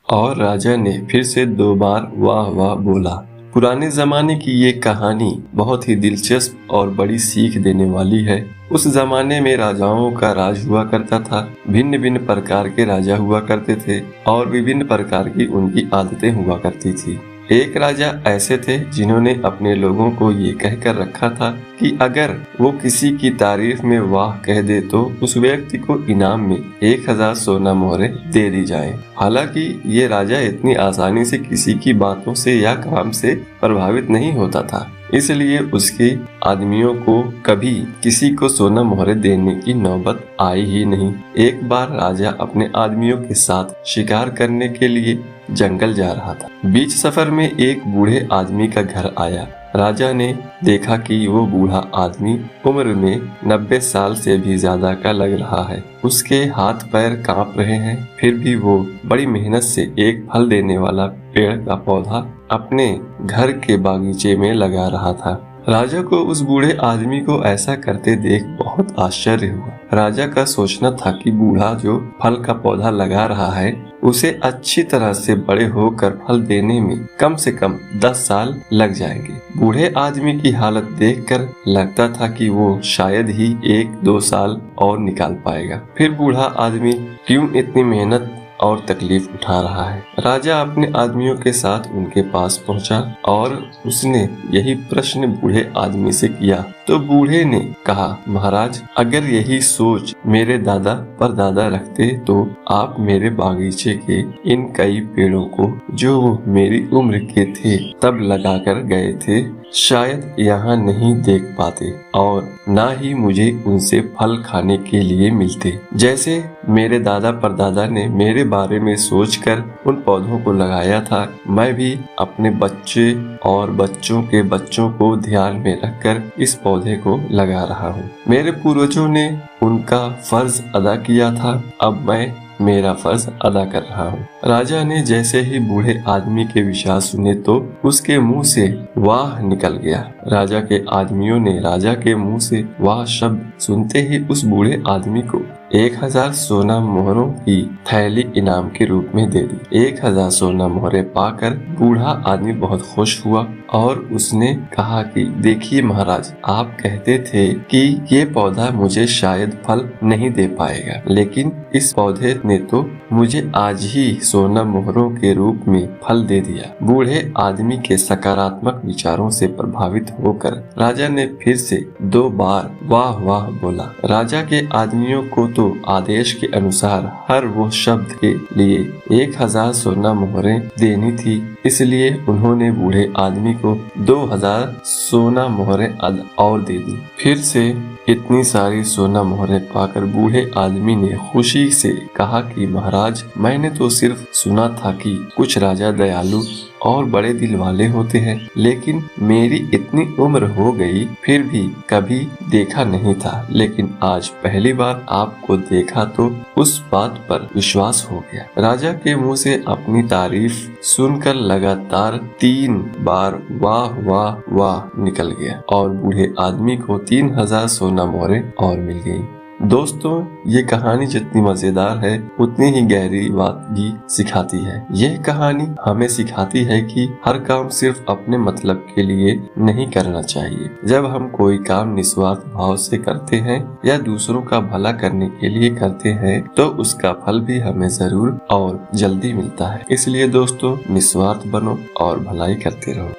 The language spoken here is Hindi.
और राजा ने फिर से 2 बार वाह वाह बोला। पुराने जमाने की ये कहानी बहुत ही दिलचस्प और बड़ी सीख देने वाली है। उस जमाने में राजाओं का राज हुआ करता था। भिन्न भिन्न प्रकार के राजा हुआ करते थे और विभिन्न प्रकार की उनकी आदतें हुआ करती थी। एक राजा ऐसे थे जिन्होंने अपने लोगों को ये कहकर रखा था कि अगर वो किसी की तारीफ में वाह कह दे तो उस व्यक्ति को इनाम में 1000 सोना मोहरे दे दी जाए। हालांकि ये राजा इतनी आसानी से किसी की बातों से या काम से प्रभावित नहीं होता था, इसलिए उसके आदमियों को कभी किसी को सोना मोहरे देने की नौबत आई ही नहीं। एक बार राजा अपने आदमियों के साथ शिकार करने के लिए जंगल जा रहा था। बीच सफर में एक बूढ़े आदमी का घर आया। राजा ने देखा कि वो बूढ़ा आदमी उम्र में 90 साल से भी ज्यादा का लग रहा है। उसके हाथ पैर कांप रहे हैं, फिर भी वो बड़ी मेहनत से एक फल देने वाला पेड़ का पौधा अपने घर के बागीचे में लगा रहा था। राजा को उस बूढ़े आदमी को ऐसा करते देख बहुत आश्चर्य हुआ। राजा का सोचना था कि बूढ़ा जो फल का पौधा लगा रहा है उसे अच्छी तरह से बड़े होकर फल देने में कम से कम 10 साल लग जाएंगे। बूढ़े आदमी की हालत देखकर लगता था कि वो शायद ही 1-2 साल और निकाल पाएगा। फिर बूढ़ा आदमी क्यों इतनी मेहनत और तकलीफ उठा रहा है। राजा अपने आदमियों के साथ उनके पास पहुंचा और उसने यही प्रश्न बूढ़े आदमी से किया। तो बूढ़े ने कहा, महाराज, अगर यही सोच मेरे दादा परदादा रखते तो आप मेरे बागीचे के इन कई पेड़ों को जो मेरी उम्र के थे तब लगाकर गए थे शायद यहाँ नहीं देख पाते और ना ही मुझे उनसे फल खाने के लिए मिलते। जैसे मेरे दादा परदादा ने मेरे बारे में सोचकर उन पौधों को लगाया था, मैं भी अपने बच्चे और बच्चों के बच्चों को ध्यान में रखकर इस पौधे को लगा रहा हूँ। मेरे पूर्वजों ने उनका फर्ज अदा किया था, अब मैं मेरा फर्ज अदा कर रहा हूँ। राजा ने जैसे ही बूढ़े आदमी के विचार सुने तो उसके मुंह से वाह निकल गया। राजा के आदमियों ने राजा के मुंह से वाह शब्द सुनते ही उस बूढ़े आदमी को 1000 सोना मोहरों की थैली इनाम के रूप में दे दी। 1000 सोना मोहरे पाकर बूढ़ा आदमी बहुत खुश हुआ और उसने कहा कि देखिए महाराज, आप कहते थे कि ये पौधा मुझे शायद फल नहीं दे पाएगा, लेकिन इस पौधे ने तो मुझे आज ही सोना मोहरों के रूप में फल दे दिया। बूढ़े आदमी के सकारात्मक विचारों से प्रभावित होकर राजा ने फिर से 2 बार वाह वाह बोला। राजा के आदमियों को तो आदेश के अनुसार हर वो शब्द के लिए 1000 सोना मोहरें देनी थी, इसलिए उन्होंने बूढ़े आदमी को 2000 सोना मोहरें और दे दी। फिर से इतनी सारी सोना मोहरें पाकर बूढ़े आदमी ने खुशी से कहा कि महाराज, मैंने तो सिर्फ सुना था कि कुछ राजा दयालु और बड़े दिल वाले होते हैं, लेकिन मेरी इतनी उम्र हो गई फिर भी कभी देखा नहीं था, लेकिन आज पहली बार आपको देखा तो उस बात पर विश्वास हो गया। राजा के मुंह से अपनी तारीफ सुनकर लगातार 3 बार वाह वाह वाह निकल गया और बूढ़े आदमी को 3000 सोना मोहरें और मिल गई। दोस्तों, ये कहानी जितनी मजेदार है उतनी ही गहरी बात भी सिखाती है। यह कहानी हमें सिखाती है कि हर काम सिर्फ अपने मतलब के लिए नहीं करना चाहिए। जब हम कोई काम निस्वार्थ भाव से करते हैं या दूसरों का भला करने के लिए करते हैं तो उसका फल भी हमें जरूर और जल्दी मिलता है। इसलिए दोस्तों, निस्वार्थ बनो और भलाई करते रहो।